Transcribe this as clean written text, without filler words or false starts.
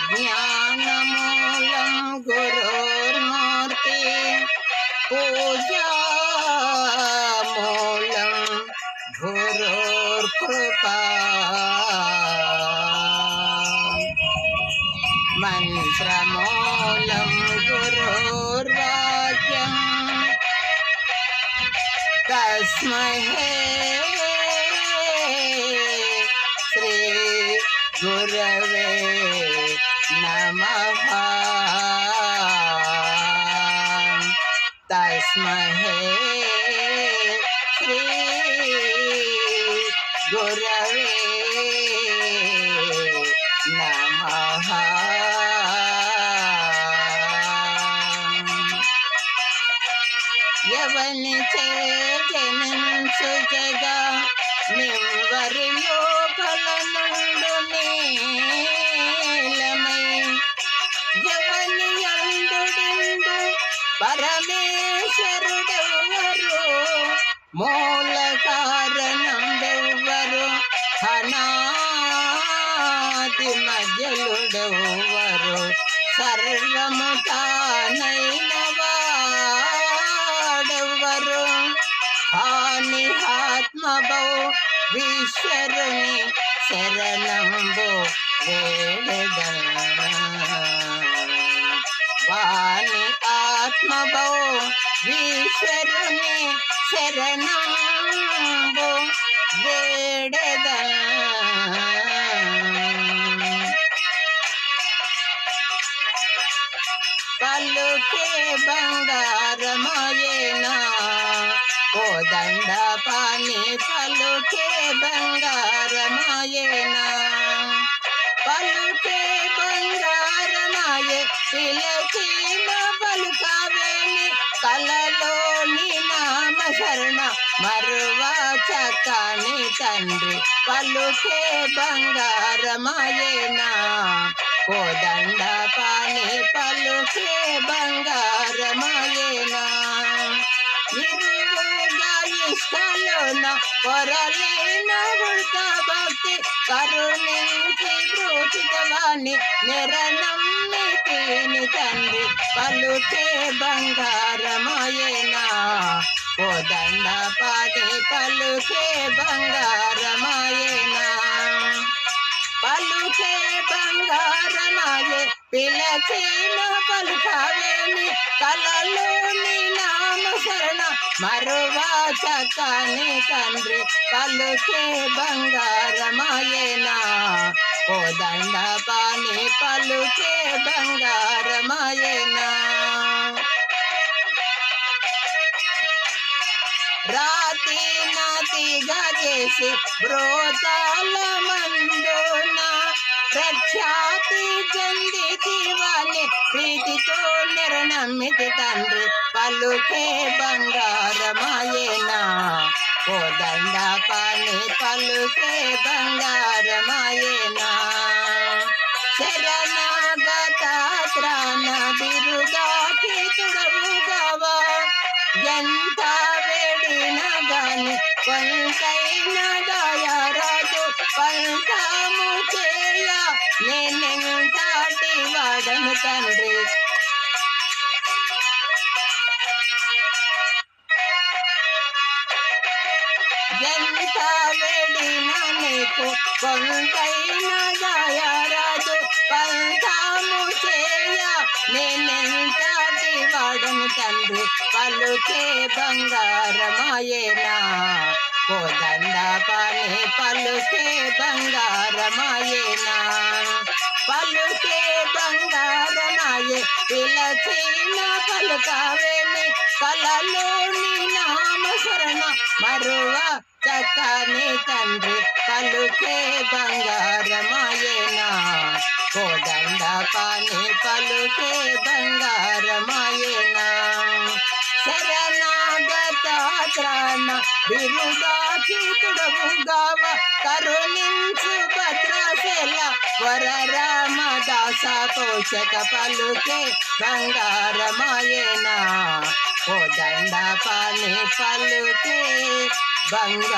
ज्ञानमूलं गुरोर्मूर्ति पूजामूलं गुरोर्कृपा मन्त्रमूलं गुरोर्वाक्यम् तस्मै श्री गुरवे नमः। तस्मै श्री गुरवे नमः। यवनिचे जनिंचु जगा निव्वरि लोपल నుండు నీలమై యవని యందుడిండు పరమేశ్వరుడెవ్వరు మూల కారణండెవ్వరు అనాది మధ్యలుడెవ్వరు సర్వము తానైనవాడెవ్వరు ఆత్మభౌ ఈశ్వరుని శరణంబు వేడెదన్ వాని ఆత్మభౌ ఈశ్వరుని శరణంబు వేడెదన్ పలుకే బంగారమాయేనా కోదండ పాని పలుకే బంగారమాయేనా పలుకే బంగారమాయే పిలచిన పలుకావేని కలలోని నామ శరణ మరువా చక్కని తండ్రి పలుకే బంగారమాయేనా కోదండ పాని పలుకే బంగారమాయేనా ఇష్టలోన పొరలేన వృత భక్తి కరుణించి బ్రూచితవాణి నిరనమ్మితిని తండ్రి పలుకే బంగారమాయేనా కోదండ పాని పలుకే బంగారమాయేనా పలుకే బంగారమాయే పిలచిన పలుకావేని కలలోని నామ శరణ మరువా చక్కని తండ్రి పలుకే బంగారమాయేనా కోదండ పాని పలుకే బంగారమాయేనా రాతి నాతిగా చేసి బ్రోతాల మందున ప్రఖ్యాతి చెందితివాని ప్రీతితో నిరనమ్మితి తండ్రి పలుకే బంగారమాయేనా కోదండ పాని పలుకే బంగారమాయేనా శరణాగత త్రాణ బిరుదాకి తుడవుగవా ఎంత వేడిన గాని కొంతైన దయారాజు పంతము చేయ నేనెంతటి వాడను తండ్రి ఎంత వేడిన నీకు కొంతైన దయారాజు పంతము చేయ నేనెంతటి వాడను తండ్రి పలుకే బంగారమాయేనా కోదండ పాని పలుకే బంగారమాయేనా పలుకే బంగారమాయే పిలచిన పలుకావేని కలలోని నామ శరణ మరువా చక్కని తండ్రి పలుకే బంగారమాయేనా కోదండ పాని పలుకే బంగారమాయేనా శరణాగత త్రాణ బిరుదాకి తుడవుగావ కరుణించు భద్రశైల వర రామదాస పోషక పలుకే బంగారమాయేనా కోదండ పాని పలుకే బంగారమాయేనా